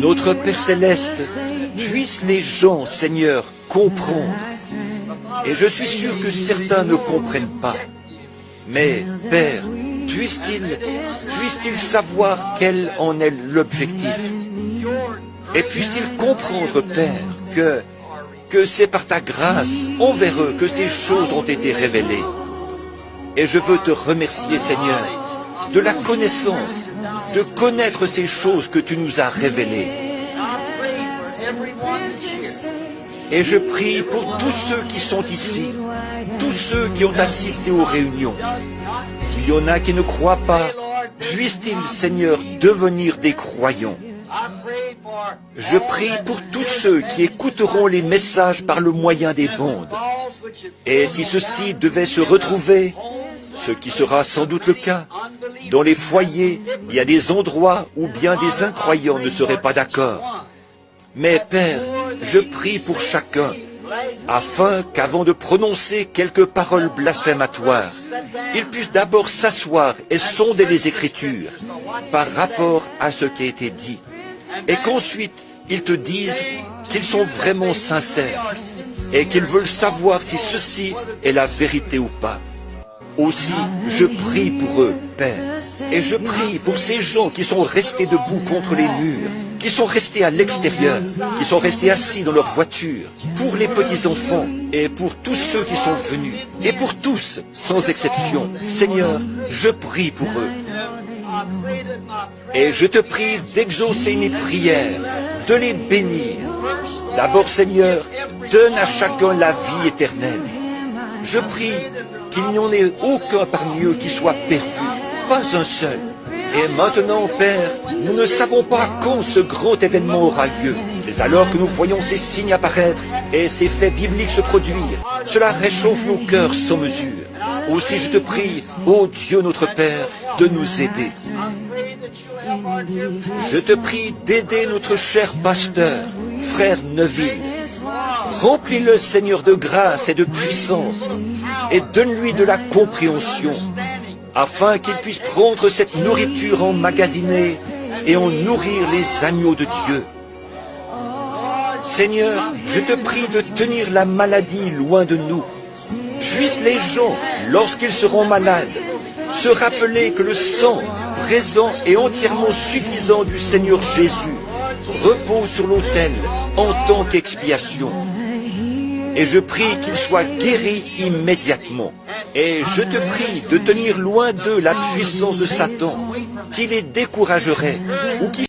Notre Père Céleste, puissent les gens, Seigneur, comprendre. Et je suis sûr que certains ne comprennent pas. Mais, Père, puissent-ils savoir quel en est l'objectif? Et puissent-ils comprendre, Père, que c'est par ta grâce envers eux que ces choses ont été révélées. Et je veux te remercier, Seigneur, de la connaissance, de connaître ces choses que tu nous as révélées. Et je prie pour tous ceux qui sont ici, tous ceux qui ont assisté aux réunions. S'il y en a qui ne croient pas, puissent-ils, Seigneur, devenir des croyants. Je prie pour tous ceux qui écouteront les messages par le moyen des bandes. Et si ceux-ci devaient se retrouver, ce qui sera sans doute le cas, dans les foyers, il y a des endroits où bien des incroyants ne seraient pas d'accord. Mais Père, je prie pour chacun, afin qu'avant de prononcer quelques paroles blasphématoires, ils puissent d'abord s'asseoir et sonder les Écritures par rapport à ce qui a été dit, et qu'ensuite ils te disent qu'ils sont vraiment sincères et qu'ils veulent savoir si ceci est la vérité ou pas. Aussi, je prie pour eux, Père, et je prie pour ces gens qui sont restés debout contre les murs, qui sont restés à l'extérieur, qui sont restés assis dans leur voiture, pour les petits-enfants et pour tous ceux qui sont venus, et pour tous, sans exception. Seigneur, je prie pour eux. Et je te prie d'exaucer mes prières, de les bénir. D'abord, Seigneur, donne à chacun la vie éternelle. Je prie qu'il n'y en ait aucun parmi eux qui soit perdu, pas un seul. Et maintenant, Père, nous ne savons pas quand ce grand événement aura lieu. C'est alors que nous voyons ces signes apparaître et ces faits bibliques se produire. Cela réchauffe nos cœurs sans mesure. Aussi je te prie, ô Dieu notre Père, de nous aider. Je te prie d'aider notre cher pasteur, frère Neville. Remplis-le, Seigneur, de grâce et de puissance, et donne-lui de la compréhension, afin qu'il puisse prendre cette nourriture emmagasinée et en nourrir les agneaux de Dieu. Seigneur, je te prie de tenir la maladie loin de nous. Puissent les gens, lorsqu'ils seront malades, se rappeler que le sang présent et entièrement suffisant du Seigneur Jésus repose sur l'autel en tant qu'expiation. Et je prie qu'ils soient guéris immédiatement. Et je te prie de tenir loin d'eux la puissance de Satan, qui les découragerait ou qui